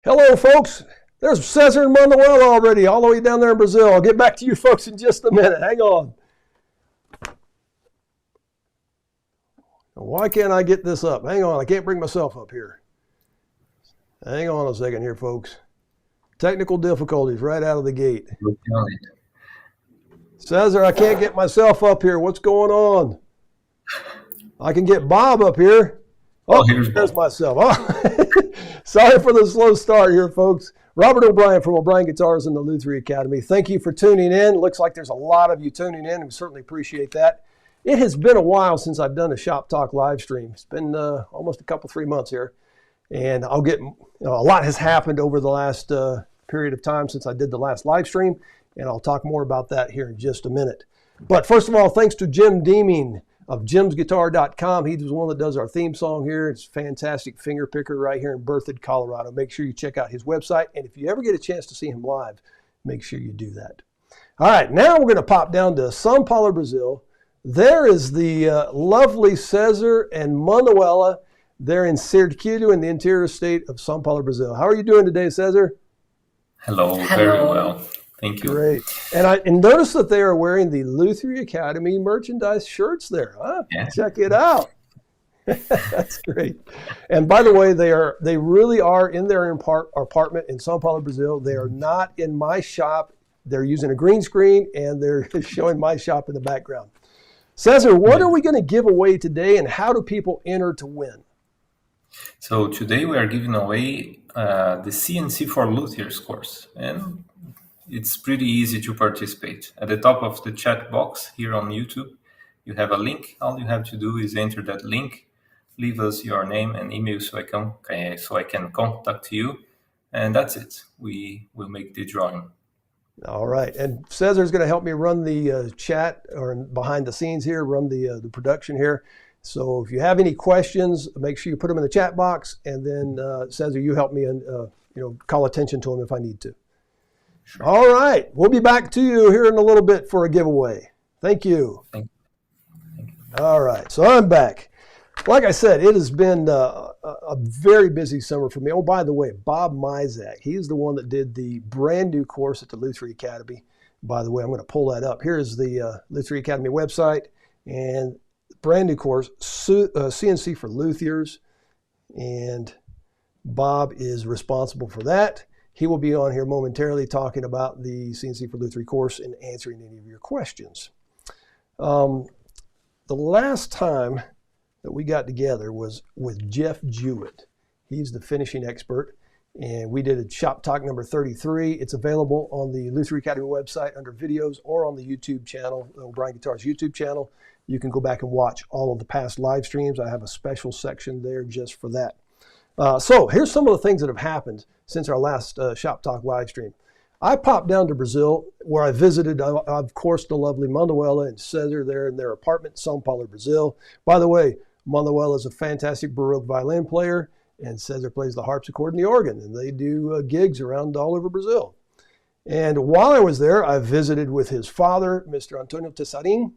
Hello, folks. There's Cesar and Manuel already, all the way down there in Brazil. I'll get back to you folks in just a minute. Hang on. Why can't I get this up? Hang on, I can't bring myself up here. Hang on a second here, folks. Technical difficulties right out of the gate. Cesar, I can't get myself up here. What's going on? I can get Bob up here. Oh, there's myself. Oh. Sorry for the slow start here, folks. Robert O'Brien from O'Brien Guitars and the Lutherie Academy. Thank you for tuning in. Looks like there's a lot of you tuning in, and we certainly appreciate that. It has been a while since I've done a Shop Talk live stream. It's been almost 3 months here, and I'll get a lot has happened over the last period of time since I did the last live stream, and I'll talk more about that here in just a minute. But first of all, thanks to Jim Deeming of jimsguitar.com. He's the one that does our theme song here. It's a fantastic finger picker right here in Berthoud, Colorado. Make sure you check out his website. And if you ever get a chance to see him live, make sure you do that. All right, now we're going to pop down to São Paulo, Brazil. There is the lovely Cesar and Manuela. They're in Serquilho in the interior state of São Paulo, Brazil. How are you doing today, Cesar? Hello, very well. Thank you. Great. And notice that they are wearing the Lutherie Academy merchandise shirts there. Huh? Yeah. Check it out. That's great. And by the way, they really are in their apartment in São Paulo, Brazil. They are not in my shop. They're using a green screen, and they're showing my shop in the background. Cesar, what are we going to give away today, and how do people enter to win? So today we are giving away the CNC for Luthiers course, and it's pretty easy to participate. At the top of the chat box here on YouTube, you have a link. All you have to do is enter that link, leave us your name and email so I can contact you, and that's it. We will make the drawing. All right, and Cesar's going to help me run the chat or behind the scenes here, run the production here. So if you have any questions, make sure you put them in the chat box, and then Cesar, you help me and call attention to them if I need to. Sure. All right, we'll be back to you here in a little bit for a giveaway. Thank you. Thank you. All right, so I'm back. Like I said, it has been a very busy summer for me. Oh, by the way, Bob Mizek, he's the one that did the brand new course at the Lutherie Academy. By the way, I'm going to pull that up. Here's the Lutherie Academy website, and brand new course, CNC for Luthiers, and Bob is responsible for that. He will be on here momentarily talking about the CNC for Lutherie course and answering any of your questions. The last time that we got together was with Jeff Jewett. He's the finishing expert, and we did a Shop Talk number 33. It's available on the Lutherie Academy website under videos or on the YouTube channel, O'Brien Guitars YouTube channel. You can go back and watch all of the past live streams. I have a special section there just for that. So here's some of the things that have happened since our last Shop Talk live stream. I popped down to Brazil, where I visited, of course, the lovely Manuela and Cesar there in their apartment in São Paulo, Brazil. By the way, Manuela is a fantastic Baroque violin player, and Cesar plays the harpsichord and the organ, and they do gigs around all over Brazil. And while I was there, I visited with his father, Mr. Antonio Tessarin.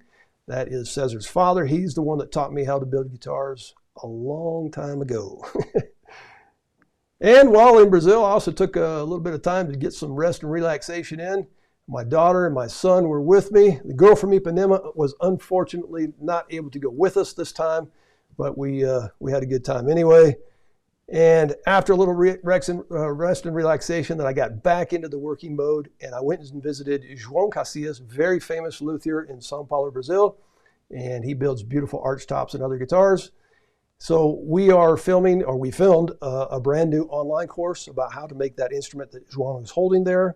That is Cesar's father. He's the one that taught me how to build guitars a long time ago. And while in Brazil, I also took a little bit of time to get some rest and relaxation in. My daughter and my son were with me. The girl from Ipanema was unfortunately not able to go with us this time, but we had a good time anyway. And after a little rest and relaxation, then I got back into the working mode, and I went and visited João Casillas, very famous luthier in São Paulo, Brazil, and he builds beautiful arch tops and other guitars. So we filmed a brand new online course about how to make that instrument that João is holding there.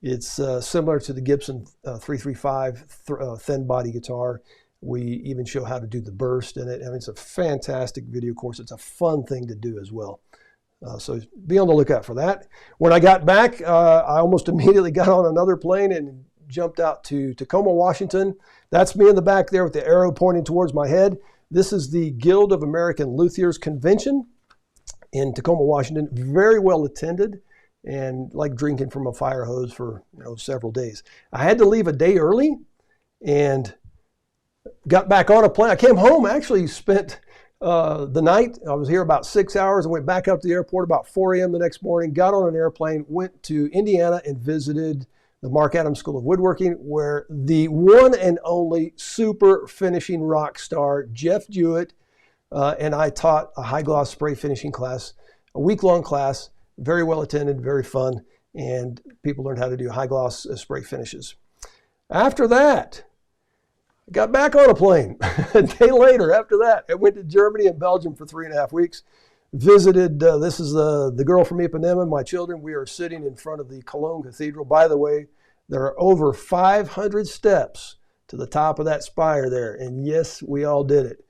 It's similar to the Gibson 335 thin body guitar. We even show how to do the burst in it. I mean, it's a fantastic video course. It's a fun thing to do as well. So be on the lookout for that. When I got back, I almost immediately got on another plane and jumped out to Tacoma, Washington. That's me in the back there with the arrow pointing towards my head. This is the Guild of American Luthiers Convention in Tacoma, Washington. Very well attended, and like drinking from a fire hose for several days. I had to leave a day early and got back on a plane. I came home, actually spent the night. I was here about 6 hours and went back up to the airport about 4 a.m. the next morning, got on an airplane, went to Indiana and visited the Mark Adams School of Woodworking, where the one and only super finishing rock star, Jeff Jewett, and I taught a high gloss spray finishing class, a week-long class, very well attended, very fun, and people learned how to do high gloss spray finishes. After that, I got back on a plane. A day later, after that, I went to Germany and Belgium for 3.5 weeks. Visited, this is the girl from Ipanema, my children. We are sitting in front of the Cologne Cathedral. By the way, there are over 500 steps to the top of that spire there. And yes, we all did it.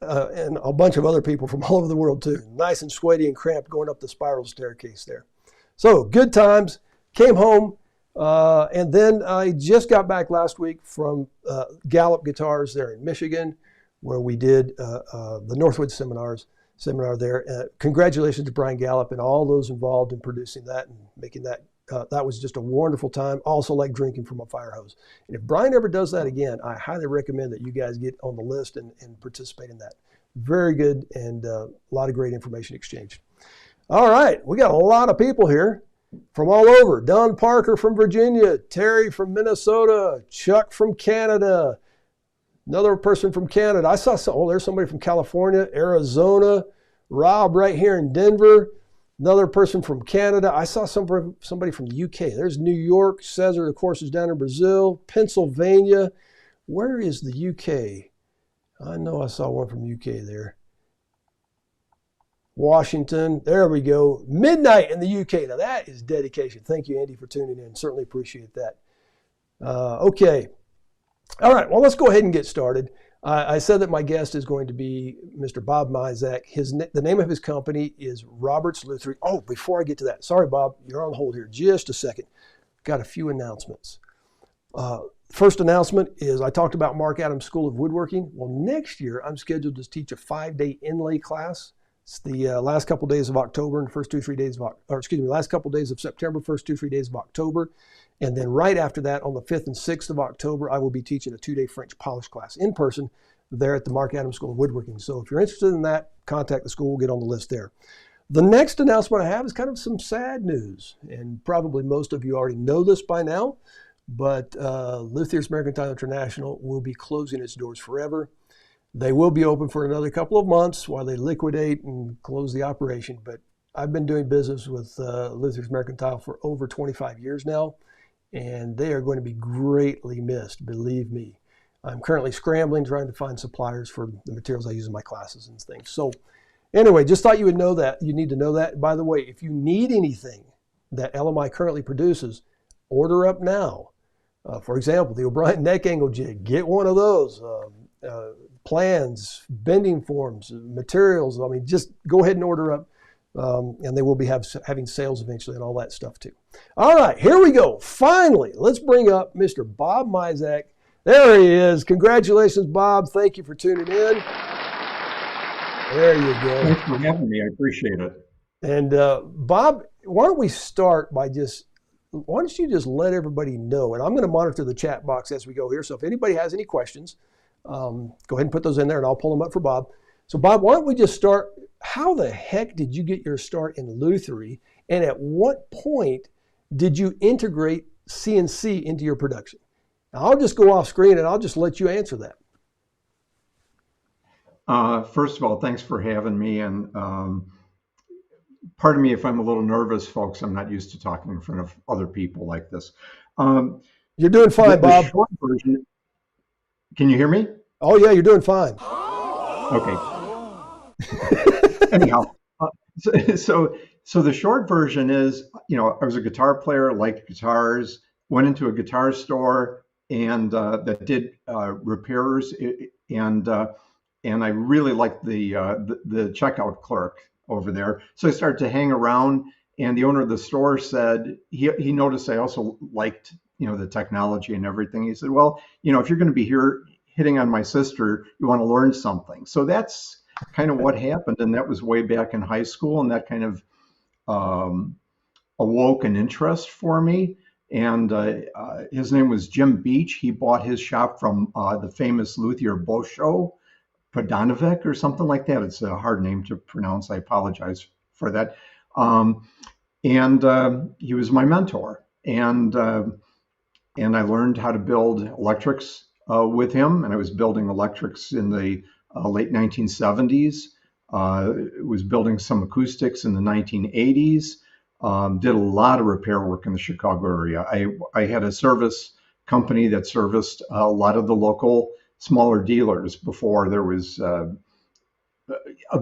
And a bunch of other people from all over the world too. Nice and sweaty and cramped going up the spiral staircase there. So good times, came home. And then I just got back last week from Gallup Guitars there in Michigan, where we did the Northwood seminar there. Congratulations to Brian Gallup and all those involved in producing that and making that. That was just a wonderful time. Also like drinking from a fire hose. And if Brian ever does that again, I highly recommend that you guys get on the list and participate in that. Very good and a lot of great information exchanged. All right, we got a lot of people here from all over. Don Parker from Virginia, Terry from Minnesota, Chuck from Canada, another person from Canada. I saw there's somebody from California, Arizona, Rob right here in Denver, another person from Canada. I saw somebody from the UK. There's New York. Cesar, of course, is down in Brazil, Pennsylvania. Where is the UK? I know I saw one from UK there. Washington. There we go. Midnight in the UK. Now that is dedication. Thank you, Andy, for tuning in. Certainly appreciate that. Okay. All right. Well, let's go ahead and get started. I said that my guest is going to be Mr. Bob Mizek. The name of his company is Robert's Lutherie. Oh, before I get to that, sorry, Bob, you're on hold here just a second. Got a few announcements. First announcement is I talked about Mark Adams School of Woodworking. Well, next year I'm scheduled to teach a 5-day inlay class. It's the last couple days of October and first 2-3 days of, last couple days of September, first 2-3 days of October. And then right after that, on the 5th and 6th of October, I will be teaching a 2-day French polish class in person there at the Mark Adams School of Woodworking. So if you're interested in that, contact the school, we'll get on the list there. The next announcement I have is kind of some sad news, and probably most of you already know this by now, but Luthiers Mercantile International will be closing its doors forever. They will be open for another couple of months while they liquidate and close the operation, but I've been doing business with Luthiers Mercantile for over 25 years now, and they are going to be greatly missed, believe me. I'm currently scrambling, trying to find suppliers for the materials I use in my classes and things. So anyway, just thought you would know that. You need to know that. By the way, if you need anything that LMI currently produces, order up now. For example, the O'Brien neck angle jig, get one of those. Plans, bending forms, materials. I mean, just go ahead and order up. And they will be having sales eventually and all that stuff too. All right, here we go. Finally, let's bring up Mr. Bob Mizek. There he is. Congratulations, Bob. Thank you for tuning in. There you go. Thanks for having me. I appreciate it. And Bob, why don't you just let everybody know, and I'm going to monitor the chat box as we go here. So if anybody has any questions, go ahead and put those in there and I'll pull them up for Bob. So Bob, why don't we just start, how the heck did you get your start in Lutherie, and at what point did you integrate CNC into your production? Now, I'll just go off screen and I'll just let you answer that. First of all, thanks for having me, and pardon me if I'm a little nervous, folks. I'm not used to talking in front of other people like this. You're doing fine, Bob. Short version, can you hear me? Oh yeah, you're doing fine. Okay. Anyhow, so the short version is, I was a guitar player, liked guitars, went into a guitar store and that did repairs, and I really liked the checkout clerk over there. So I started to hang around, and the owner of the store said he noticed I also liked the technology and everything. He said, well, if you're going to be here hitting on my sister, you want to learn something. So that's kind of what happened, and that was way back in high school, and that kind of awoke an interest for me. And his name was Jim Beach. He bought his shop from the famous luthier Bosho Podanovic or something like that. It's a hard name to pronounce. I apologize for that. And he was my mentor, and I learned how to build electrics with him. And I was building electrics in the late 1970s. Was building some acoustics in the 1980s. Did a lot of repair work in the Chicago area. I had a service company that serviced a lot of the local smaller dealers before there was a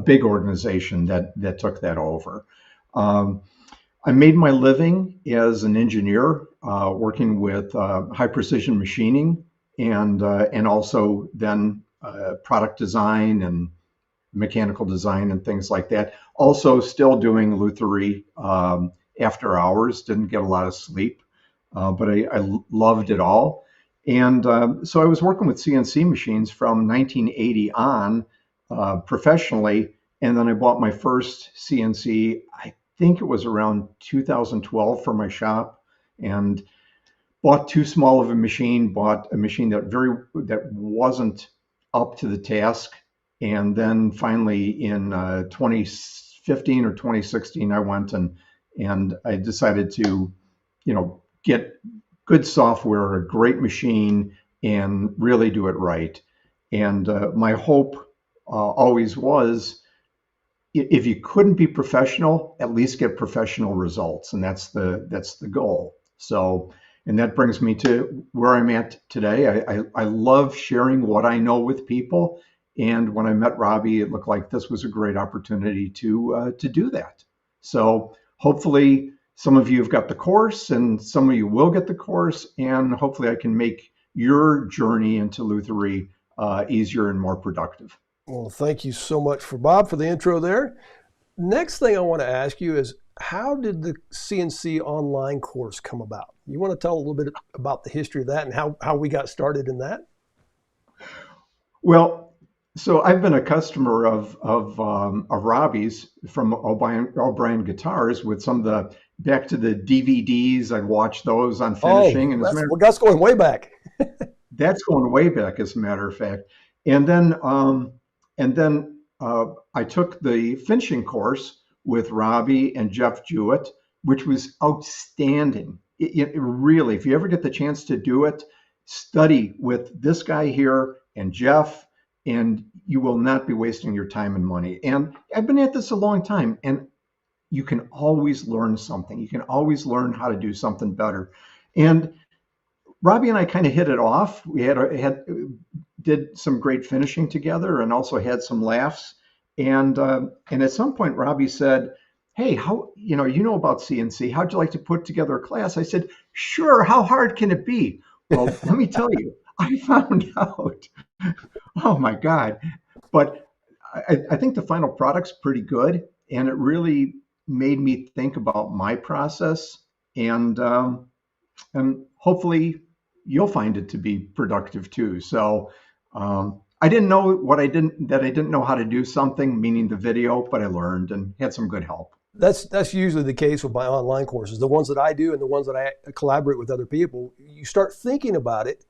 big organization that took that over. I made my living as an engineer, working with high precision machining and also then product design and mechanical design and things like that. Also still doing Lutherie after hours, didn't get a lot of sleep, but I loved it all. And so I was working with CNC machines from 1980 on professionally. And then I bought my first CNC, I think it was around 2012 for my shop, and bought too small of a machine, bought a machine that wasn't up to the task. And then finally in 2015 or 2016, I went and I decided to, get good software, a great machine, and really do it right. And my hope always was, if you couldn't be professional, at least get professional results, and that's the goal. So, and that brings me to where I'm at today. I love sharing what I know with people. And when I met Robbie, it looked like this was a great opportunity to do that. So hopefully some of you have got the course, and some of you will get the course, and hopefully I can make your journey into Lutherie easier and more productive. Well, thank you so much Bob for the intro there. Next thing I want to ask you is, how did the CNC online course come about? You want to tell a little bit about the history of that and how we got started in that? Well, so I've been a customer of Robbie's from O'Brien Guitars with some of the, back to the DVDs. I'd watch those on finishing. That's going way back. That's going way back, as a matter of fact. And then I took the finishing course with Robbie and Jeff Jewett, which was outstanding. It really, if you ever get the chance to do it, study with this guy here and Jeff, and you will not be wasting your time and money. And I've been at this a long time, and you can always learn something. You can always learn how to do something better. And Robbie and I kind of hit it off. We did some great finishing together, and also had some laughs. And at some point, Robbie said, "Hey, how you know about CNC? How'd you like to put together a class?" I said, "Sure. How hard can it be?" Well, let me tell you, I found out. Oh my God! But I think the final product's pretty good, and it really made me think about my process, and hopefully you'll find it to be productive too. So I didn't know that I didn't know how to do something, meaning the video, but I learned and had some good help. That's usually the case with my online courses. The ones that I do and the ones that I collaborate with other people, you start thinking about it,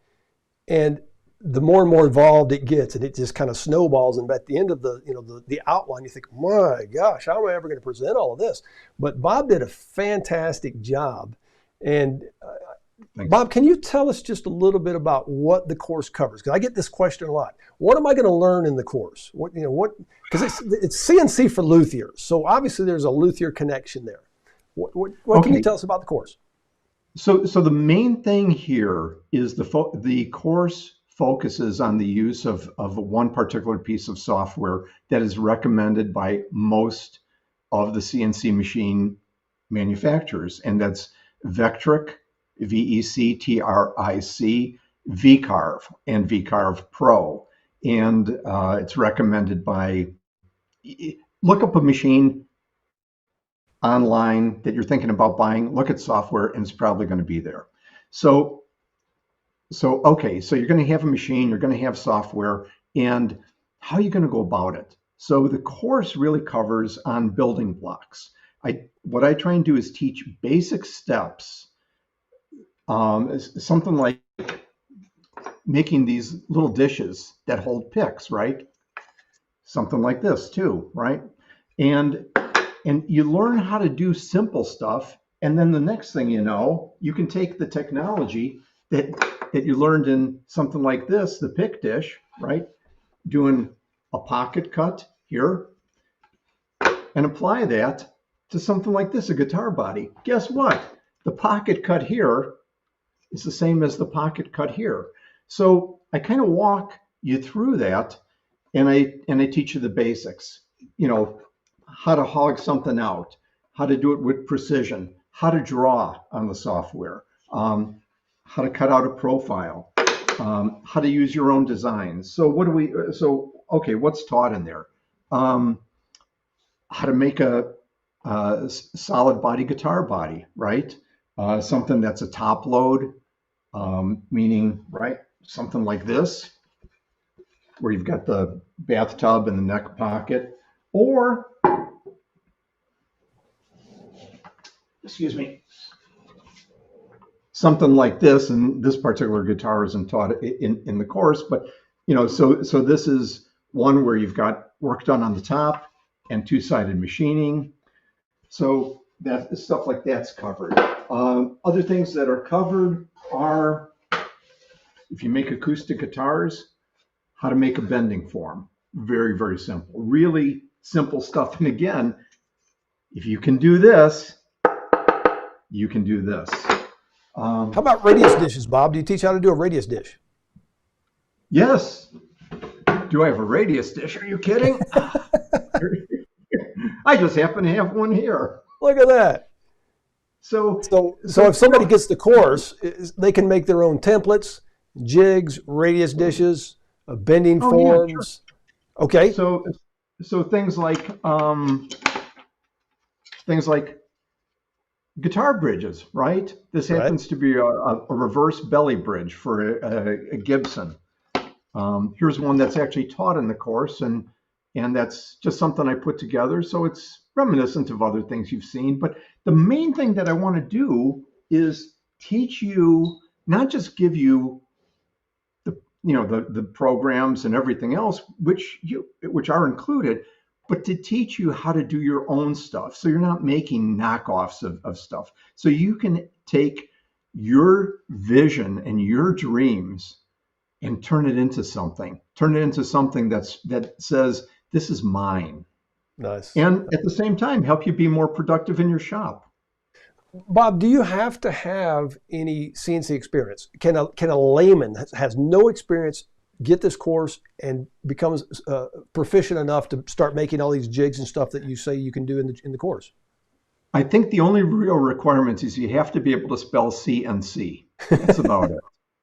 and the more and more involved it gets, and it just kind of snowballs. And at the end of the outline, you think, my gosh, how am I ever going to present all of this? But Bob did a fantastic job. And Bob, can you tell us just a little bit about what the course covers? Because I get this question a lot. What am I going to learn in the course? Because it's CNC for Luthiers, so obviously there's a Luthier connection there. What can you tell us about the course? So the main thing here is the course focuses on the use of one particular piece of software that is recommended by most of the CNC machine manufacturers, and that's Vectric, VECTRIC, VCarve, and VCarve Pro. And it's recommended by, look up a machine online that you're thinking about buying, look at software, and it's probably going to be there. So you're going to have a machine, you're going to have software, and how are you going to go about it? So the course really covers on building blocks. What I try and do is teach basic steps, something like making these little dishes that hold picks, right? Something like this too, right? And you learn how to do simple stuff, and then the next thing you know, you can take the technology that you learned in something like this, the pick dish, right? Doing a pocket cut here, and apply that to something like this, a guitar body. Guess what? The pocket cut here is the same as the pocket cut here. So I kind of walk you through that, and I teach you the basics. How to hog something out, how to do it with precision, how to draw on the software, how to cut out a profile, how to use your own designs. So what's taught in there? How to make a solid body guitar body, right? Something that's a top load, meaning, right, something like this, where you've got the bathtub and the neck pocket, or, excuse me, something like this. And this particular guitar isn't taught in the course, but so this is one where you've got work done on the top and two-sided machining. So that stuff like that's covered. Other things that are covered are, if you make acoustic guitars, how to make a bending form. Very, very simple. Really simple stuff. And again, if you can do this, you can do this. How about radius dishes, Bob? Do you teach how to do a radius dish? Yes. Do I have a radius dish? Are you kidding? I just happen to have one here. Look at that. So if somebody gets the course, they can make their own templates, jigs, radius dishes, bending Oh yeah, sure. forms. Okay. So things like guitar bridges, right? This Right. happens to be a reverse belly bridge for a Gibson. Here's one that's actually taught in the course, and that's just something I put together. So it's reminiscent of other things you've seen. But the main thing that I want to do is teach you, not just give you the programs and everything else, which are included, but to teach you how to do your own stuff. So you're not making knockoffs of stuff. So you can take your vision and your dreams and turn it into something. Turn it into something that says, this is mine. Nice. And at the same time, help you be more productive in your shop. Bob, do you have to have any CNC experience? Can a layman has no experience get this course and becomes proficient enough to start making all these jigs and stuff that you say you can do in the course? I think the only real requirement is you have to be able to spell CNC. That's about it.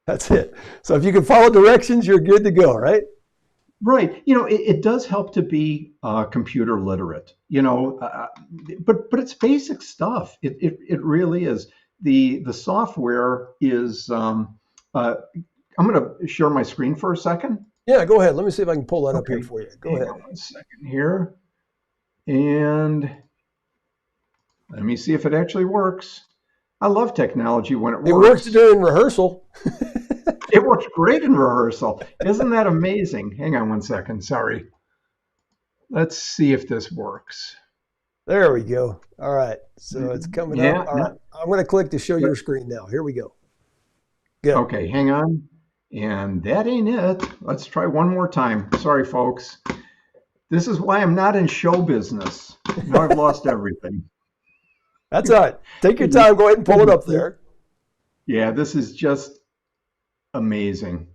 That's it. So if you can follow directions, you're good to go, right? Right. It does help to be computer literate, but it's basic stuff. It really is. The software is, I'm going to share my screen for a second. Yeah, go ahead. Let me see if I can pull that up here Okay. for you. Go Hang ahead. on 1 second here. And let me see if it actually works. I love technology when it works. It works during rehearsal. It works great in rehearsal. Isn't that amazing? Hang on 1 second. Sorry. Let's see if this works. There we go. All right. So it's coming up. All right. I'm going to click to show your screen now. Here we go. Good. Okay, hang on. And that ain't it. Let's try one more time. Sorry, folks. This is why I'm not in show business. Now I've lost everything. That's all right. Take your time. Go ahead and pull it up there. Yeah, this is just amazing.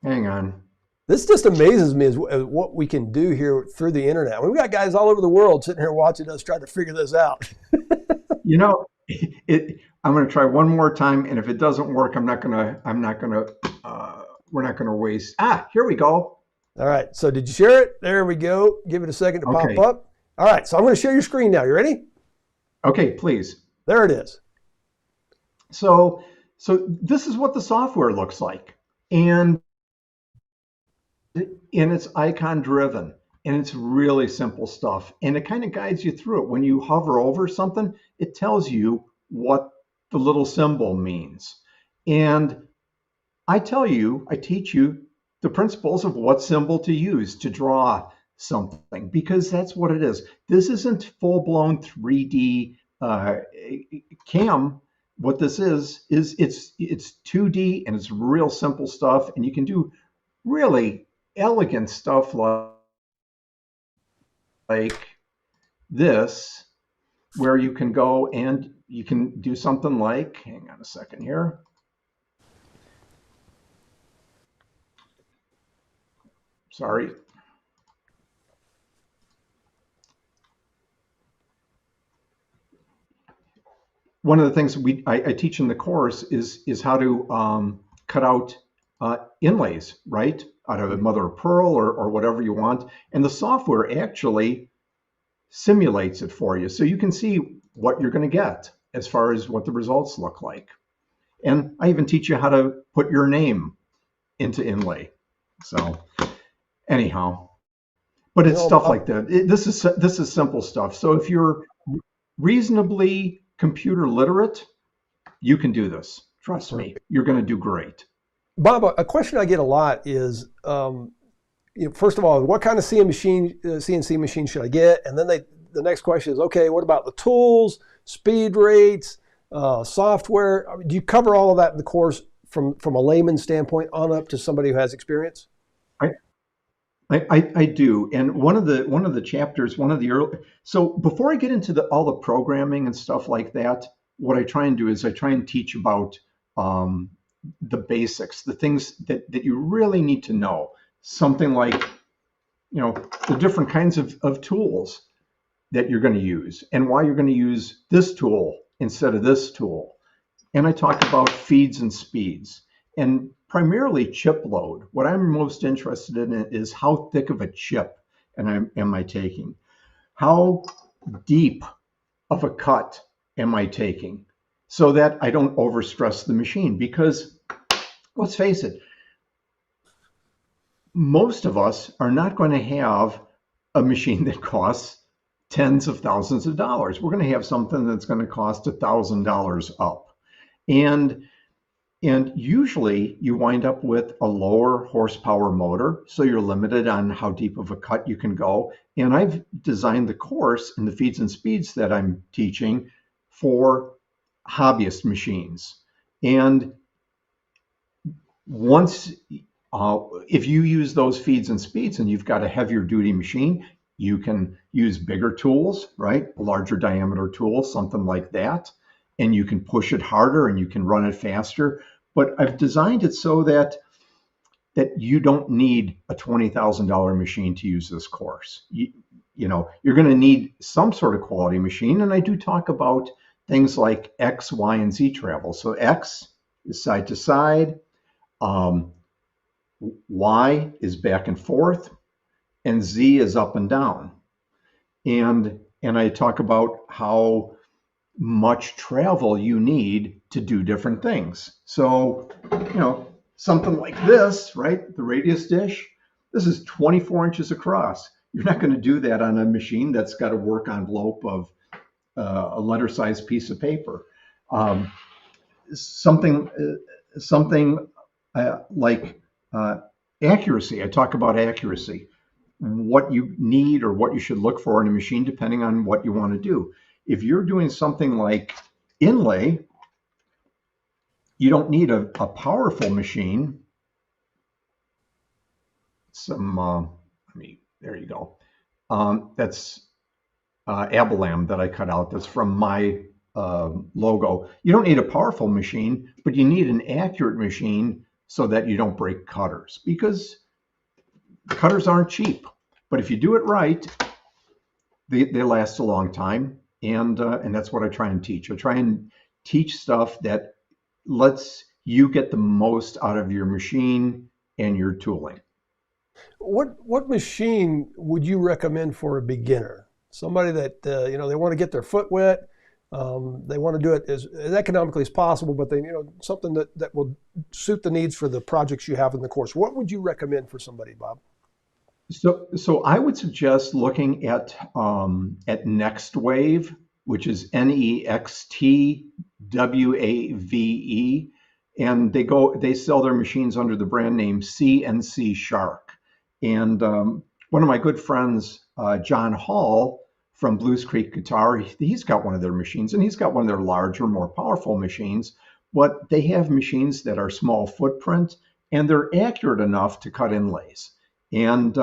Hang on. This just amazes me as what we can do here through the internet. I mean, we got guys all over the world sitting here watching us trying to figure this out. I'm going to try one more time, and if it doesn't work, we're not going to waste. Here we go. All right. So did you share it? There we go. Give it a second to pop up. All right. So I'm going to share your screen now. You ready? Okay, please. There it is. So this is what the software looks like, and it's icon driven, and it's really simple stuff, and it kind of guides you through it. When you hover over something, it tells you what the little symbol means, and I teach you the principles of what symbol to use to draw something, because that's what it is. This isn't full-blown 3D CAM. What this is it's 2D, and it's real simple stuff, and you can do really elegant stuff like this, where you can go and you can do something like, hang on a second here. Sorry. One of the things I teach in the course is how to cut out inlays, right, out of a mother of pearl or whatever you want, and the software actually simulates it for you, so you can see what you're going to get as far as what the results look like. And I even teach you how to put your name into inlay. So anyhow, but it's stuff like that. This is simple stuff. So if you're reasonably computer literate, you can do this. Trust me, you're going to do great. Bob, a question I get a lot is, first of all, what kind of CNC machine should I get? And then the next question is, okay, what about the tools, speed rates, software? Do you cover all of that in the course from a layman's standpoint on up to somebody who has experience? I do, and one of the chapters, so before I get into all the programming and stuff like that, what I try and do is I try and teach about the basics, the things that you really need to know. Something like, the different kinds of tools that you're going to use, and why you're going to use this tool instead of this tool. And I talk about feeds and speeds. and primarily chip load. What I'm most interested in is how thick of a chip am I taking? How deep of a cut am I taking? So that I don't overstress the machine, because let's face it, most of us are not going to have a machine that costs tens of thousands of dollars. We're going to have something that's going to cost $1,000 up. And usually you wind up with a lower horsepower motor, so you're limited on how deep of a cut you can go. And I've designed the course and the feeds and speeds that I'm teaching for hobbyist machines. And once, if you use those feeds and speeds and you've got a heavier duty machine, you can use bigger tools, right? A larger diameter tool, something like that. And you can push it harder and you can run it faster. But I've designed it so that you don't need a $20,000 machine to use this course. You know, you're going to need some sort of quality machine. And I do talk about things like X, Y, and Z travel. So X is side to side. Y is back and forth, and Z is up and down. And I talk about how much travel you need to do different things. So, you know, something like this, right? The radius dish, this is 24 inches across. You're not going to do that on a machine that's got a work envelope of a letter-sized piece of paper. Something like accuracy. I talk about accuracy, what you need or what you should look for in a machine, depending on what you want to do. If you're doing something like inlay, you don't need a powerful machine. There you go. That's Abalam that I cut out. That's from my logo. You don't need a powerful machine, but you need an accurate machine so that you don't break cutters, because cutters aren't cheap. But if you do it right, they last a long time. And that's what I try and teach. I try and teach stuff that lets you get the most out of your machine and your tooling. What machine would you recommend for a beginner? Somebody that they want to get their foot wet. They want to do it as economically as possible, but they something that will suit the needs for the projects you have in the course. What would you recommend for somebody, Bob? So I would suggest looking at Next Wave, which is NEXTWAVE, and they sell their machines under the brand name CNC Shark. And one of my good friends, John Hall from Blues Creek Guitar, he's got one of their machines, and he's got one of their larger, more powerful machines. But they have machines that are small footprint, and they're accurate enough to cut inlays. And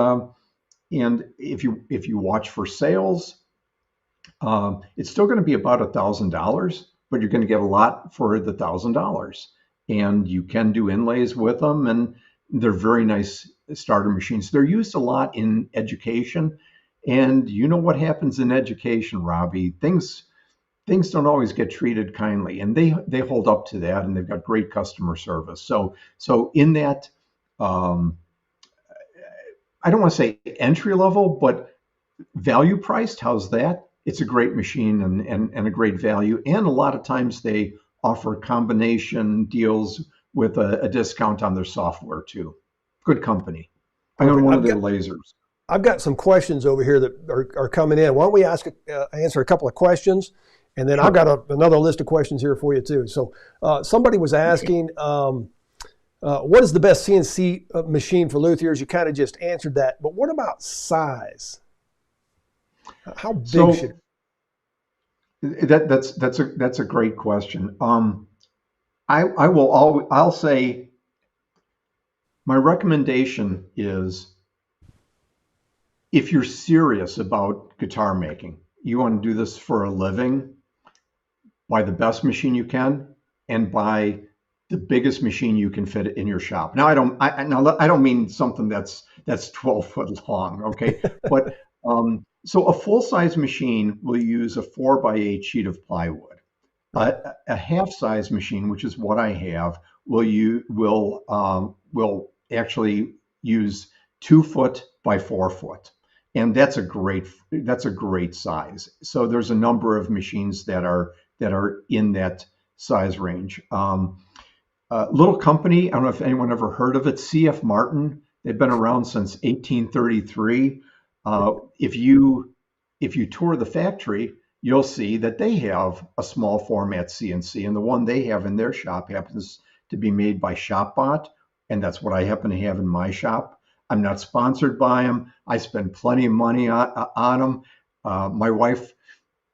if you watch for sales, it's still going to be about $1,000, but you're going to get a lot for the $1,000. And you can do inlays with them, and they're very nice starter machines. They're used a lot in education, and you know what happens in education, Robbie? Things don't always get treated kindly, and they hold up to that, and they've got great customer service. So in that. I don't want to say entry level, but value priced. How's that? It's a great machine and a great value. And a lot of times they offer combination deals with a discount on their software too. Good company. I own one of their lasers. I've got some questions over here that are coming in. Why don't we answer a couple of questions, and then I've got another list of questions here for you too. So somebody was asking. What is the best CNC machine for luthiers? You kind of just answered that, but what about size? How big should it? That's a great question. I'll say my recommendation is, if you're serious about guitar making, you want to do this for a living, buy the best machine you can and buy the biggest machine you can fit in your shop. Now, I don't mean something that's 12 foot long, okay? But so a full-size machine will use a 4x8 sheet of plywood. A half-size machine, which is what I have, will actually use 2 foot by 4 foot, and that's a great size. So there's a number of machines that are in that size range. Little company, I don't know if anyone ever heard of it, C.F. Martin. They've been around since 1833. If you tour the factory, you'll see that they have a small format CNC, and the one they have in their shop happens to be made by ShopBot, and that's what I happen to have in my shop. I'm not sponsored by them. I spend plenty of money on them. My wife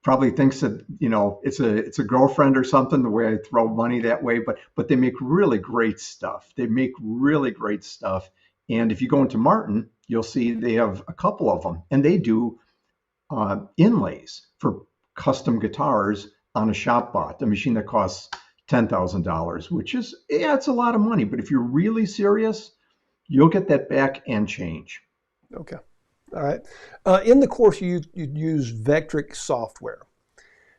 probably thinks that it's a girlfriend or something, the way I throw money that way, but they make really great stuff. And if you go into Martin, you'll see they have a couple of them, and they do inlays for custom guitars on a ShopBot, a machine that costs $10,000, which is, it's a lot of money. But if you're really serious, you'll get that back and change. Okay. All right. In the course, you use Vectric software.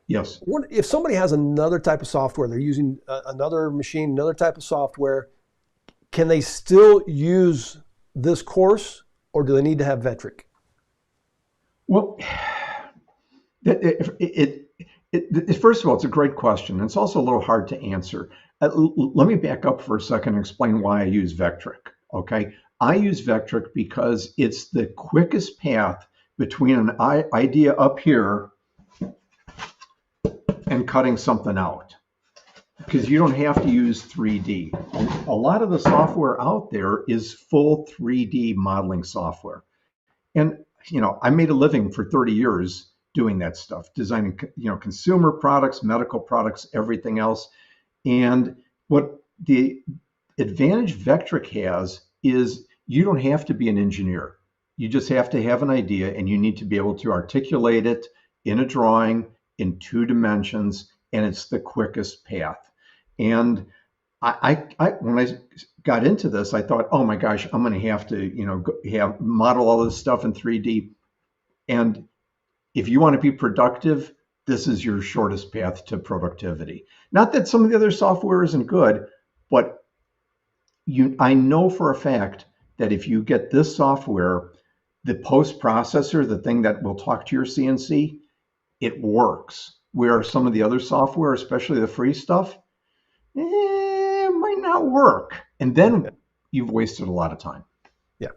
Yes. If somebody has another type of software, they're using another machine, another type of software, can they still use this course, or do they need to have Vectric? Well, first of all, it's a great question. It's also a little hard to answer. Let me back up for a second and explain why I use Vectric. Okay, I use Vectric because it's the quickest path between an idea up here and cutting something out, because you don't have to use 3D. A lot of the software out there is full 3D modeling software. And, I made a living for 30 years doing that stuff, designing, consumer products, medical products, everything else. And what the advantage Vectric has is you don't have to be an engineer. You just have to have an idea, and you need to be able to articulate it in a drawing in 2 dimensions, and it's the quickest path. And I when I got into this, I thought, oh my gosh, I'm going to have to, model all this stuff in 3D. And if you want to be productive, this is your shortest path to productivity. Not that some of the other software isn't good, but I know for a fact that if you get this software, the post processor, the thing that will talk to your CNC, it works. Where some of the other software, especially the free stuff, might not work. And then you've wasted a lot of time. Yeah.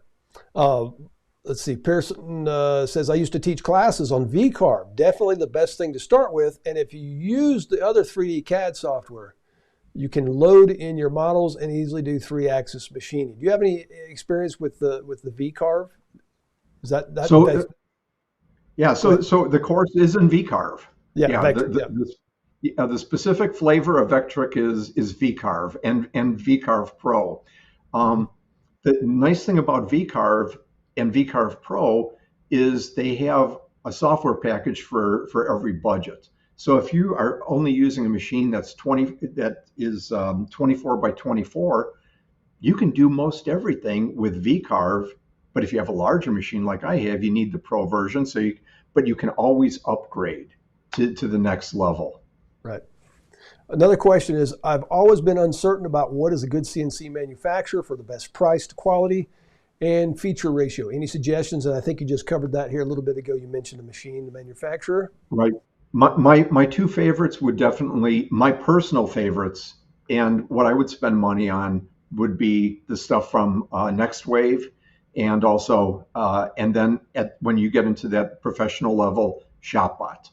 Let's see. Pearson says, I used to teach classes on VCarve. Definitely the best thing to start with. And if you use the other 3D CAD software, you can load in your models and easily do 3-axis machining. Do you have any experience with the VCarve? Is that so? Yeah. So the course is in VCarve. Yeah. Vectric, the specific flavor of Vectric is VCarve and VCarve Pro. The nice thing about VCarve and VCarve Pro is they have a software package for every budget. So if you are only using a machine that is 24 by 24, you can do most everything with VCarve. But if you have a larger machine like I have, you need the Pro version. But you can always upgrade to the next level. Right. Another question is, I've always been uncertain about what is a good CNC manufacturer for the best price to quality and feature ratio. Any suggestions? And I think you just covered that here a little bit ago. You mentioned the machine, the manufacturer. Right. My 2 favorites would definitely, my personal favorites, and what I would spend money on would be the stuff from Next Wave, and also, and then when you get into that professional level, ShopBot.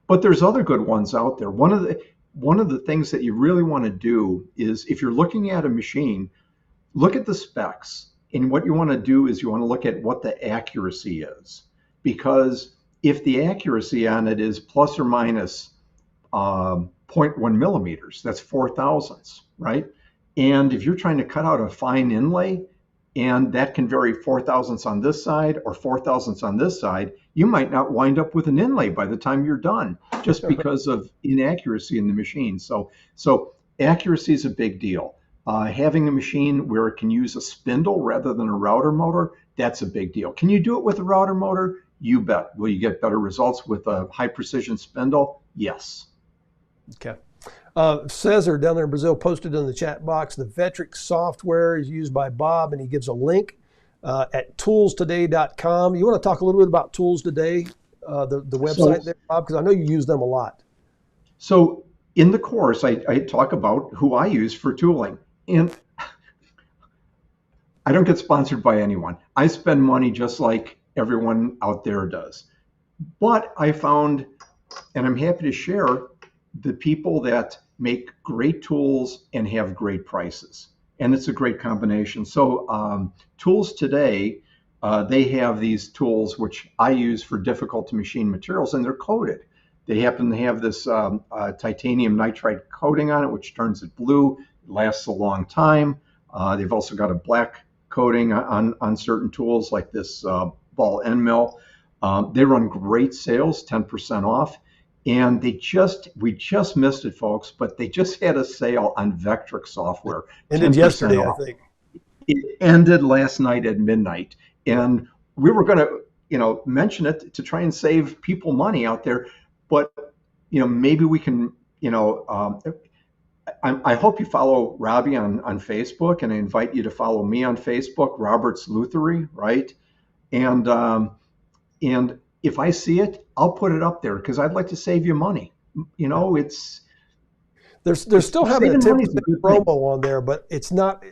But there's other good ones out there. One of the things that you really want to do is, if you're looking at a machine, look at the specs. And what you want to do is you want to look at what the accuracy is. Because if the accuracy on it is plus or minus 0.1 millimeters, that's 4 thousandths, right? And if you're trying to cut out a fine inlay, and that can vary 4 thousandths on this side or 4 thousandths on this side, you might not wind up with an inlay by the time you're done, just because of inaccuracy in the machine. So accuracy is a big deal. Having a machine where it can use a spindle rather than a router motor, that's a big deal. Can you do it with a router motor? You bet. Will you get better results with a high precision spindle? Yes. Okay. Cesar down there in Brazil posted in the chat box, the Vectric software is used by Bob, and he gives a link at toolstoday.com. You want to talk a little bit about Tools Today, the website there, Bob? Because I know you use them a lot. So in the course, I talk about who I use for tooling. And I don't get sponsored by anyone. I spend money just like everyone out there does. But I found, and I'm happy to share, the people that make great tools and have great prices. And it's a great combination. So Tools Today, they have these tools which I use for difficult to machine materials, and they're coated. They happen to have this titanium nitride coating on it, which turns it blue. It lasts a long time. They've also got a black coating on certain tools like this ball end mill. They run great sales, 10% off. And we just missed it, folks, but they just had a sale on Vectric software. Ended yesterday, off. I think. It ended last night at midnight. And we were going to, mention it to try and save people money out there. But, maybe we can, I hope you follow Robbie on Facebook, and I invite you to follow me on Facebook, Robert's Lutherie, right? And if I see it, I'll put it up there because I'd like to save you money. It's they're still having a 10% promo on there, but it's not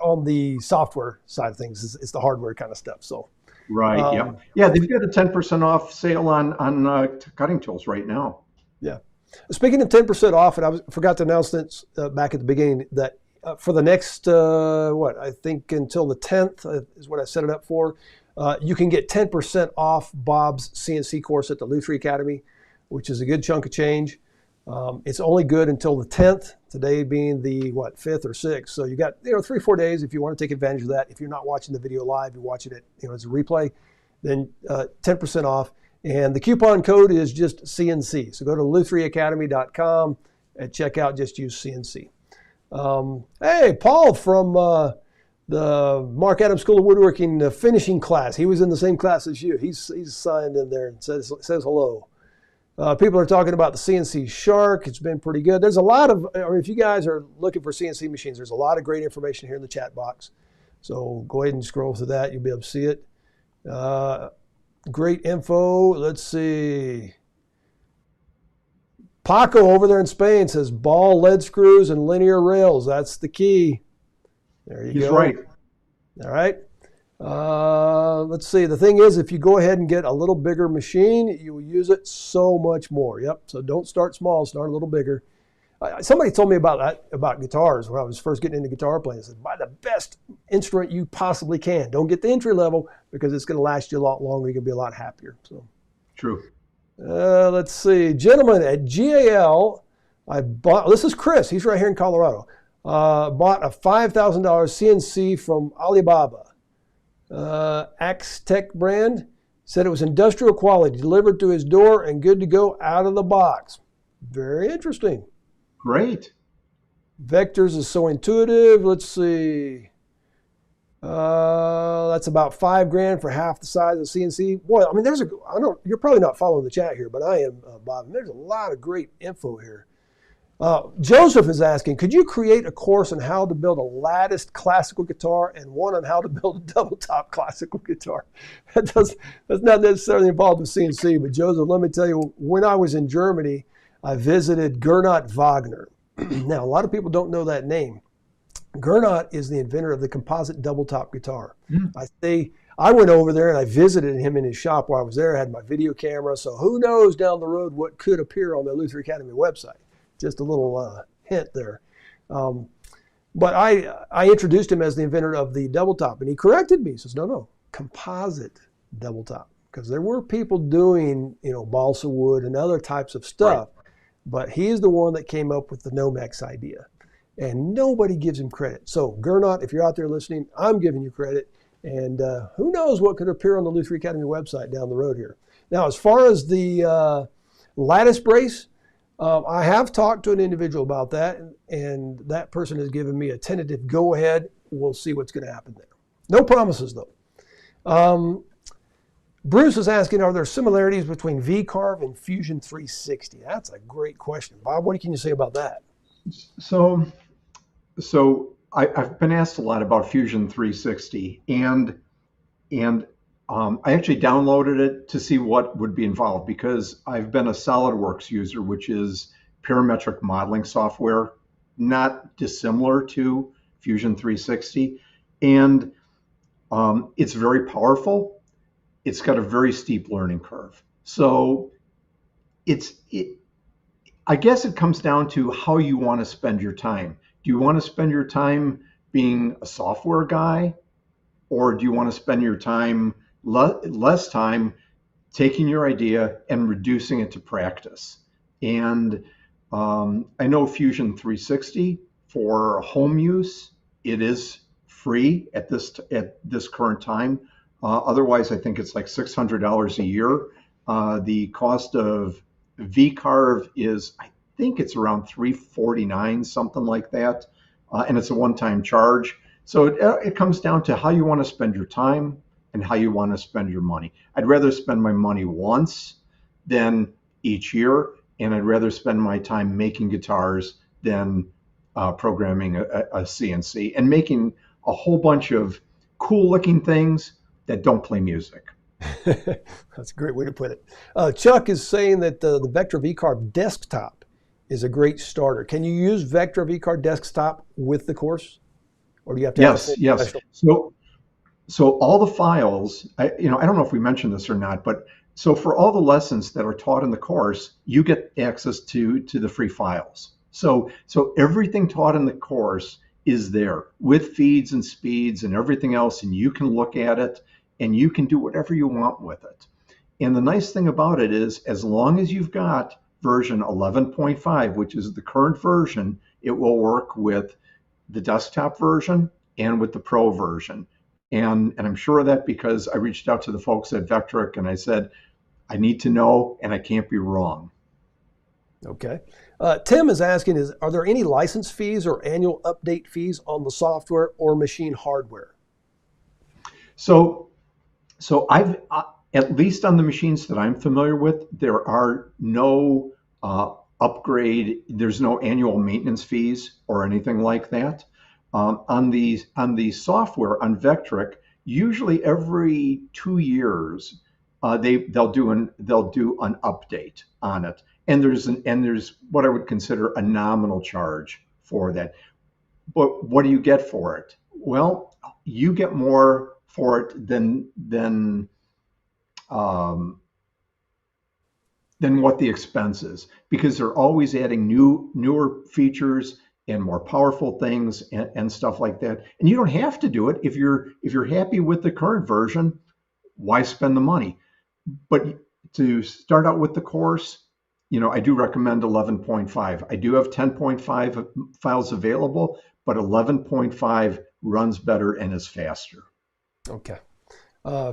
on the software side of things. It's the hardware kind of stuff. So right, yeah, they've got a 10% off sale on cutting tools right now. Yeah. Speaking of 10% off, and I forgot to announce this back at the beginning that for the next I think until the 10th is what I set it up for. You can get 10% off Bob's CNC course at the Lutherie Academy, which is a good chunk of change. It's only good until the 10th, today being the 5th or 6th. So you got 3-4 days if you want to take advantage of that. If you're not watching the video live, you're watching it as a replay, then 10% off. And the coupon code is just CNC. So go to LutherieAcademy.com at checkout, just use CNC. Hey, Paul from the Mark Adams School of Woodworking finishing class. He was in the same class as you. He's signed in there and says hello. People are talking about the CNC Shark. It's been pretty good. There's a lot of, if you guys are looking for CNC machines, there's a lot of great information here in the chat box. So go ahead and scroll through that. You'll be able to see it. Great info. Let's see. Paco over there in Spain says ball lead screws and linear rails. That's the key. There you go. He's right. All right. Let's see. The thing is, if you go ahead and get a little bigger machine, you will use it so much more. Yep. So don't start small. Start a little bigger. Somebody told me about guitars when I was first getting into guitar playing. They said, buy the best instrument you possibly can. Don't get the entry level because it's going to last you a lot longer. You're going to be a lot happier. So true. Let's see. Gentlemen at GAL, I bought, this is Chris. He's right here in Colorado. Bought a $5,000 CNC from Alibaba. Axe Tech brand. Said it was industrial quality, delivered to his door and good to go out of the box. Very interesting. Great. Vectors is so intuitive. Let's see. That's about $5,000 for half the size of CNC. Boy, I mean, you're probably not following the chat here, but I am, Bob. There's a lot of great info here. Joseph is asking, could you create a course on how to build a latticed classical guitar and one on how to build a double top classical guitar? That's not necessarily involved with CNC, but Joseph, let me tell you, when I was in Germany, I visited Gernot Wagner. Now, a lot of people don't know that name. Gernot is the inventor of the composite double top guitar. I went over there and I visited him in his shop while I was there. I had my video camera, so who knows down the road what could appear on the Lutherie Academy website. Just a little hint there. But I introduced him as the inventor of the double top, and he corrected me. He says, no, composite double top. Because there were people doing, balsa wood and other types of stuff, right. But he's the one that came up with the Nomex idea. And nobody gives him credit. So Gernot, if you're out there listening, I'm giving you credit. And who knows what could appear on the Lutherie Academy website down the road here. Now, as far as the lattice brace, I have talked to an individual about that, and that person has given me a tentative go-ahead. We'll see what's going to happen there. No promises, though. Bruce is asking, are there similarities between V-carve and Fusion 360? That's a great question. Bob, what can you say about that? So, I've been asked a lot about Fusion 360, and I actually downloaded it to see what would be involved because I've been a SolidWorks user, which is parametric modeling software, not dissimilar to Fusion 360, and it's very powerful. It's got a very steep learning curve. So I guess it comes down to how you want to spend your time. Do you want to spend your time being a software guy, or do you want to spend your time less time taking your idea and reducing it to practice? And I know Fusion 360 for home use, it is free at this current time. Otherwise, I think it's like $600 a year. The cost of V-carve is, I think it's around $349, something like that, and it's a one-time charge. So it comes down to how you want to spend your time and how you want to spend your money. I'd rather spend my money once than each year, and I'd rather spend my time making guitars than programming a CNC and making a whole bunch of cool-looking things that don't play music. That's a great way to put it. Chuck is saying that the Vector V-carve desktop is a great starter. Can you use Vector V-carve desktop with the course? Or do you have to yes. So all the files, I don't know if we mentioned this or not, but so for all the lessons that are taught in the course, you get access to the free files. So everything taught in the course is there with feeds and speeds and everything else, and you can look at it and you can do whatever you want with it. And the nice thing about it is, as long as you've got version 11.5, which is the current version, it will work with the desktop version and with the pro version. And I'm sure of that because I reached out to the folks at Vectric and I said, I need to know and I can't be wrong. Okay. Tim is asking, are there any license fees or annual update fees on the software or machine hardware? So I've, at least on the machines that I'm familiar with, there are no there's no annual maintenance fees or anything like that. On the software on Vectric, usually every 2 years, they'll do an update on it, and there's what I would consider a nominal charge for that. But what do you get for it? Well, you get more for it than what the expense is, because they're always adding newer features and more powerful things and stuff like that. And you don't have to do it if you're happy with the current version. Why spend the money? But to start out with the course, I do recommend 11.5. I do have 10.5 files available, but 11.5 runs better and is faster. Okay.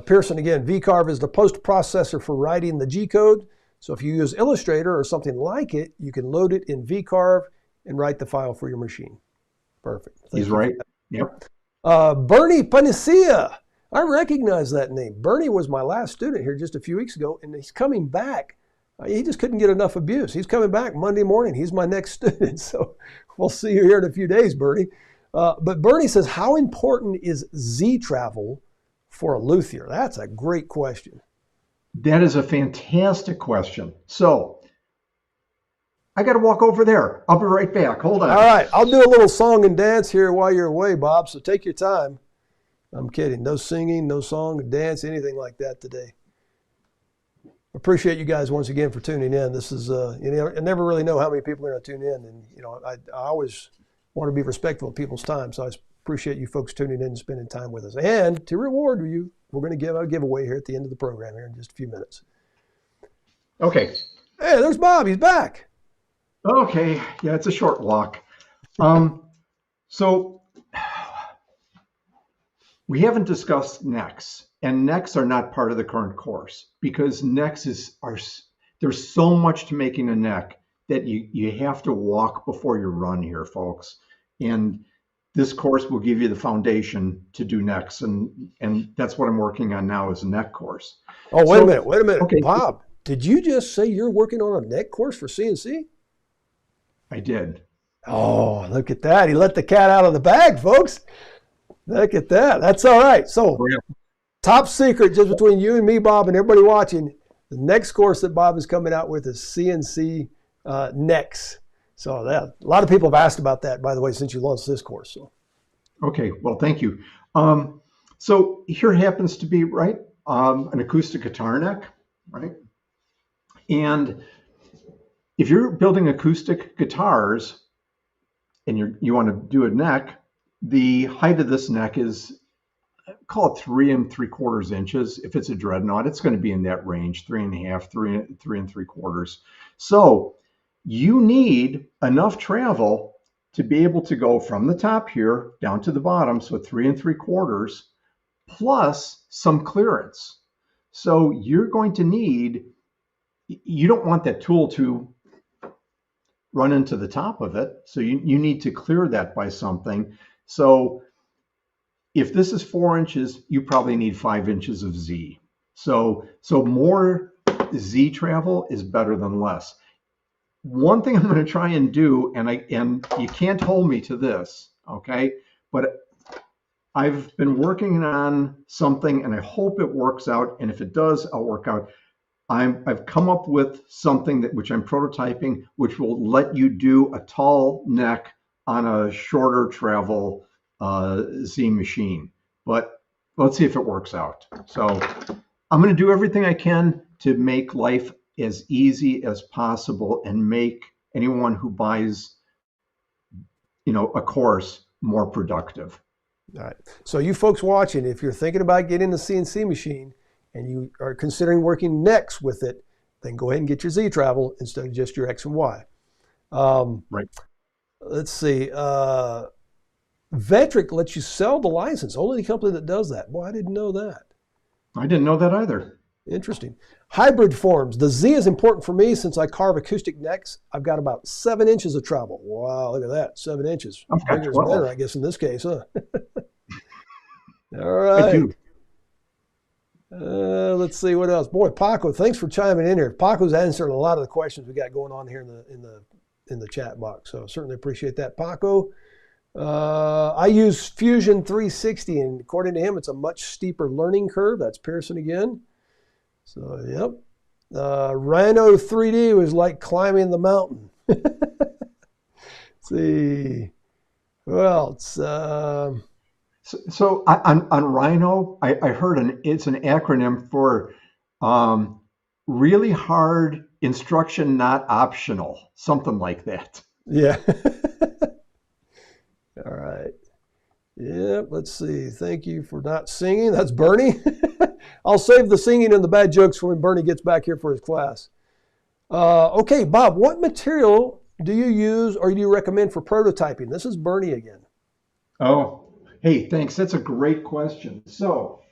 Pearson again, V-carve is the post processor for writing the G code. So if you use Illustrator or something like it, you can load it in V-carve and write the file for your machine. Perfect. He's right. Yep. Bernie Panacea. I recognize that name. Bernie was my last student here just a few weeks ago, and he's coming back. He just couldn't get enough abuse. He's coming back Monday morning. He's my next student. So we'll see you here in a few days, Bernie. But Bernie says, how important is Z-travel for a luthier? That's a great question. That is a fantastic question. So I got to walk over there. I'll be right back. Hold on. All right. I'll do a little song and dance here while you're away, Bob. So take your time. I'm kidding. No singing, no song, dance, anything like that today. Appreciate you guys once again for tuning in. This is, I never really know how many people are going to tune in. And, I always want to be respectful of people's time. So I appreciate you folks tuning in and spending time with us. And to reward you, we're going to give a giveaway here at the end of the program here in just a few minutes. Okay. Hey, there's Bob. He's back. Okay. Yeah, it's a short walk. So we haven't discussed necks, and necks are not part of the current course because necks there's so much to making a neck that you have to walk before you run here, folks. And this course will give you the foundation to do necks, and that's what I'm working on now is a neck course. Oh, wait a minute. Okay. Bob, did you just say you're working on a neck course for CNC? I did. Oh, look at that. He let the cat out of the bag, folks. Look at that. That's all right. So, top secret just between you and me, Bob, and everybody watching, the next course that Bob is coming out with is CNC necks. So that, a lot of people have asked about that, by the way, since you launched this course. So. Okay, well, thank you. So here happens to be, right, an acoustic guitar neck, right? And if you're building acoustic guitars and you want to do a neck, the height of this neck is, call it 3 3/4 inches. If it's a dreadnought, it's going to be in that range, 3.5, 3 3/4. So you need enough travel to be able to go from the top here down to the bottom, so 3 3/4, plus some clearance. So you're going to need, you don't want that tool to run into the top of it, so you need to clear that by something. So if this is 4 inches, you probably need 5 inches of Z. So more Z travel is better than less. One thing I'm going to try and do, and you can't hold me to this, okay? But I've been working on something, and I hope it works out. And if it does, I'll work out. I've come up with something which I'm prototyping, which will let you do a tall neck on a shorter travel Z machine. But let's see if it works out. So I'm going to do everything I can to make life as easy as possible and make anyone who buys, a course more productive. All right. So you folks watching, if you're thinking about getting the CNC machine and you are considering working necks with it, then go ahead and get your Z travel instead of just your X and Y. Right. Let's see. Vectric lets you sell the license. Only the company that does that. Boy, I didn't know that. I didn't know that either. Interesting. Hybrid forms. The Z is important for me since I carve acoustic necks. I've got about 7 inches of travel. Wow, look at that. 7 inches. I've got Bigger is 12. better, I guess, in this case, huh? All right. I do. Let's see what else. Boy, Paco, thanks for chiming in here. Paco's answering a lot of the questions we got going on here in the chat box. So certainly appreciate that, Paco. I use Fusion 360, and according to him, it's a much steeper learning curve. That's Pearson again. So, yep. Rhino 3D was like climbing the mountain. Let's see. Well, it's... So on Rhino, I heard it's an acronym for really hard instruction, not optional, something like that. Yeah. All right. Yep, let's see. Thank you for not singing. That's Bernie. I'll save the singing and the bad jokes for when Bernie gets back here for his class. Okay, Bob, what material do you use or do you recommend for prototyping? This is Bernie again. Oh, hey, thanks. That's a great question. So,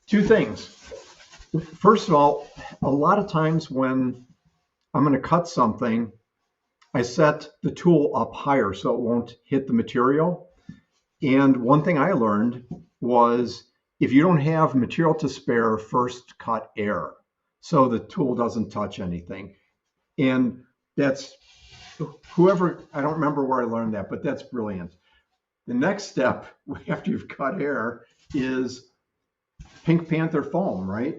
2 things. First of all, a lot of times when I'm going to cut something, I set the tool up higher so it won't hit the material. And one thing I learned was if you don't have material to spare, first cut air so the tool doesn't touch anything. And that's whoever, I don't remember where I learned that, but that's brilliant. The next step after you've cut air is Pink Panther foam, right?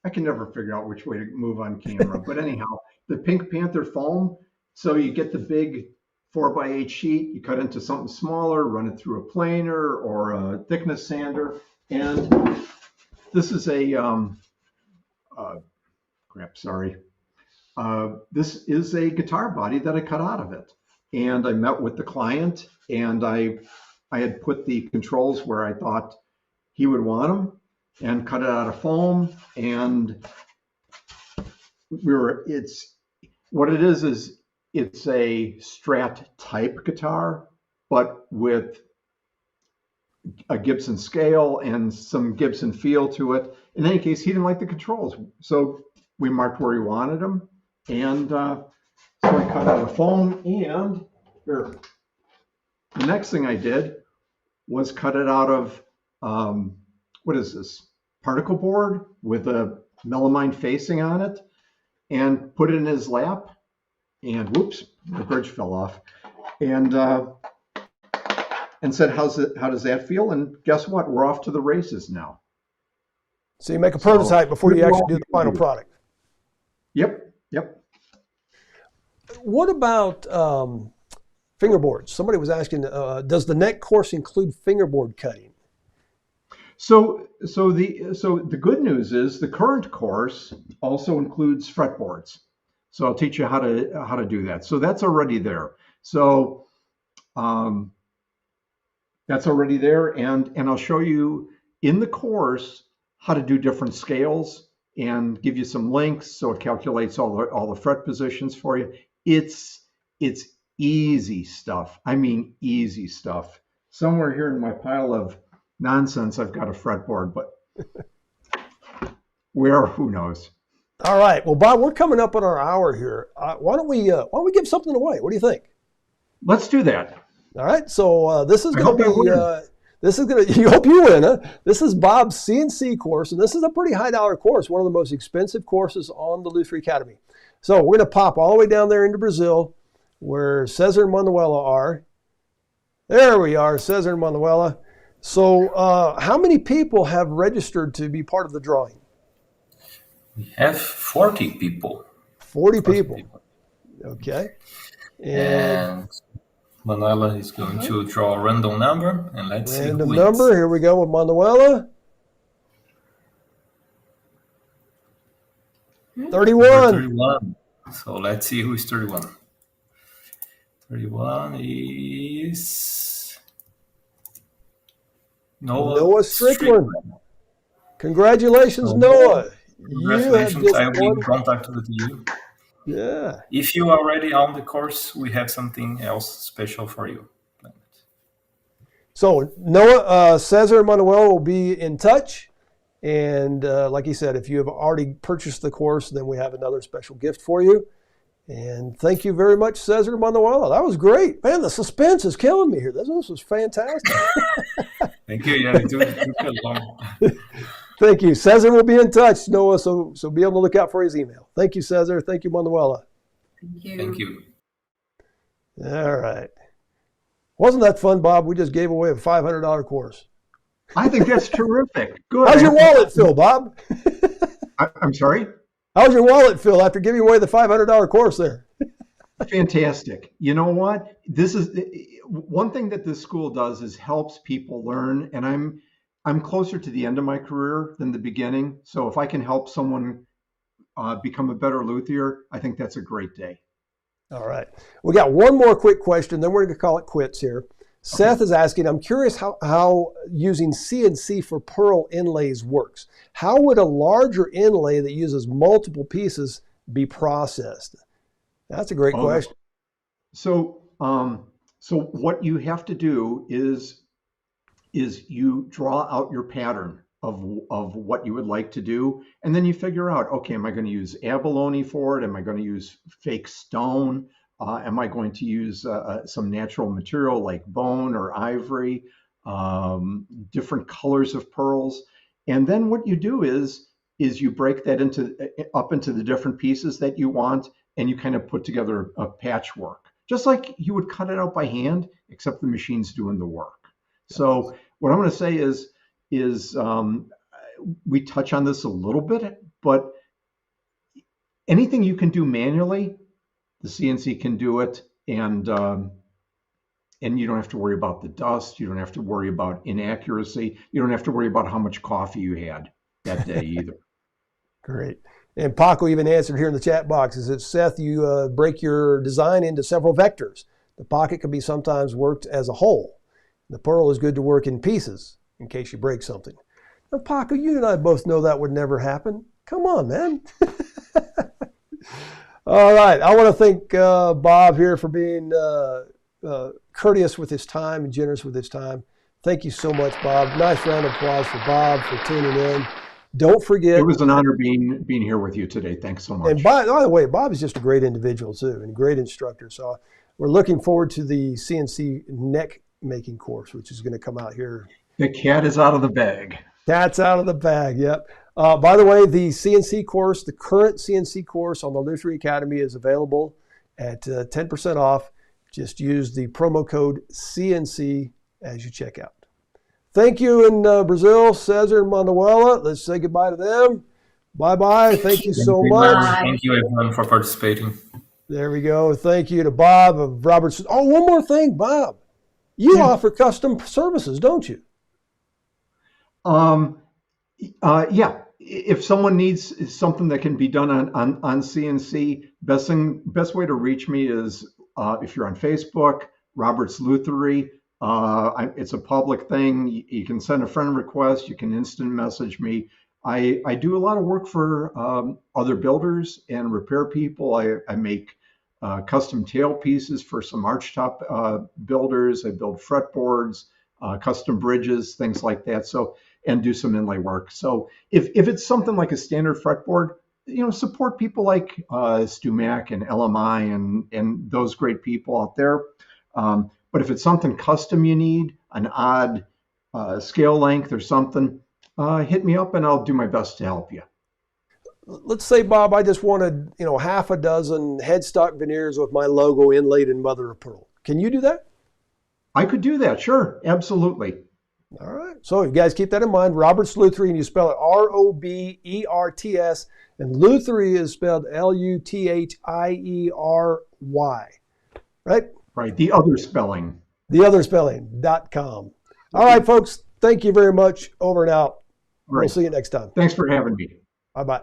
I can never figure out which way to move on camera, but anyhow, the Pink Panther foam. So you get the big 4x8 sheet, you cut into something smaller, run it through a planer or a thickness sander. And this is this is a guitar body that I cut out of it. And I met with the client and I had put the controls where I thought he would want them and cut it out of foam. And what it is it's a Strat type guitar, but with a Gibson scale and some Gibson feel to it. In any case, he didn't like the controls. So we marked where he wanted them. And so I cut out a foam and here, The next thing I did was cut it out of, what is this? Particle board with a melamine facing on it, and put it in his lap. And whoops, the bridge fell off. And said, how does that feel? And guess what? We're off to the races now. So you make a prototype before you actually do the final product. Yep. What about fingerboards? Somebody was asking, does the neck course include fingerboard cutting? So the good news is the current course also includes fretboards. So I'll teach you how to do that. So that's already there. So that's already there, and I'll show you in the course how to do different scales and give you some links so it calculates all the fret positions for you. It's easy stuff. I mean, easy stuff. Somewhere here in my pile of nonsense, I've got a fretboard, but where, who knows? All right. Well, Bob, we're coming up on our hour here. Why don't we give something away? What do you think? Let's do that. All right. So this is going to be you hope you win, huh? This is Bob's CNC course, and this is a pretty high dollar course, one of the most expensive courses on the Lutherie Academy. So we're going to pop all the way down there into Brazil, where Cesar and Manuela are. There we are, Cesar and Manuela. So how many people have registered to be part of the drawing? We have 40 people. 40 people. Okay. And Manuela is going to draw a random number, and let's see. Random number. Here we go with Manuela. 31. 31. So let's see who is 31. 31 is Noah Strickland. Congratulations, Noah. Congratulations. I will be in contact with you. Yeah. If you are already on the course, we have something else special for you. So Noah, Cesar, and Manuel will be in touch. And like he said, if you have already purchased the course, then we have another special gift for you. And thank you very much, Cesar and Manuela. That was great. Man, the suspense is killing me here. This was fantastic. Thank you. Yeah, it took long. Thank you. Cesar will be in touch, Noah, so be able to look out for his email. Thank you, Cesar. Thank you, Manuela. Thank you. All right. Wasn't that fun, Bob? We just gave away a $500 course. I think that's terrific. Good. How's your wallet feel, Bob? I'm sorry? How's your wallet feel after giving away the $500 course there? Fantastic. You know what? This is one thing that this school does is helps people learn, and I'm closer to the end of my career than the beginning. So if I can help someone become a better luthier, I think that's a great day. All right. We got one more quick question, then we're going to call it quits here. Okay. Seth is asking, I'm curious how using CNC for pearl inlays works. How would a larger inlay that uses multiple pieces be processed? That's a great question. So what you have to do is you draw out your pattern of what you would like to do, and then you figure out, okay, am I going to use abalone for it? Am I going to use fake stone? Am I going to use some natural material like bone or ivory, different colors of pearls? And then what you do is you break that up into the different pieces that you want, and you kind of put together a patchwork, just like you would cut it out by hand, except the machine's doing the work. So what I'm going to say is we touch on this a little bit, but anything you can do manually, the CNC can do it, and you don't have to worry about the dust. You don't have to worry about inaccuracy. You don't have to worry about how much coffee you had that day either. Great. And Paco even answered here in the chat box, is that, Seth, you break your design into several vectors. The pocket can be sometimes worked as a whole. The pearl is good to work in pieces in case you break something. Now, Paco, you and I both know that would never happen. Come on, man. All right. I want to thank Bob here for being courteous with his time and generous with his time. Thank you so much, Bob. Nice round of applause for Bob for tuning in. Don't forget. It was an honor being here with you today. Thanks so much. And by the way, Bob is just a great individual too, and a great instructor. So we're looking forward to the CNC neck making course, which is going to come out here. The cat is out of the bag. Cat's out of the bag. Yep. By the way, the CNC course, the current CNC course on the Lutherie Academy is available at 10% off. Just use the promo code CNC as you check out. Thank you in Brazil, Cesar and Manuela. Let's say goodbye to them. Bye-bye. Thank you so much. Thank you, everyone, for participating. There we go. Thank you to Bob of Robertson. Oh, one more thing, Bob. You offer custom services, don't you? Yeah. If someone needs something that can be done on CNC, best way to reach me is if you're on Facebook, Robert's Lutherie. It's a public thing. You can send a friend request. You can instant message me. I do a lot of work for other builders and repair people. I make custom tail pieces for some archtop builders. I build fretboards, custom bridges, things like that. So, and do some inlay work. So if it's something like a standard fretboard, support people like Stu Mack and LMI and those great people out there. But if it's something custom you need, an odd scale length or something, hit me up and I'll do my best to help you. Let's say, Bob, I just wanted, half a dozen headstock veneers with my logo inlaid in mother of pearl. Can you do that? I could do that. Sure. Absolutely. All right. So you guys keep that in mind. Robert's Lutherie, and you spell it ROBERTS, and Lutherie is spelled LUTHIERY. Right? Right. The other spelling. theotherspelling.com. All right, folks. Thank you very much. Over and out. Right. We'll see you next time. Thanks for having me. Bye-bye.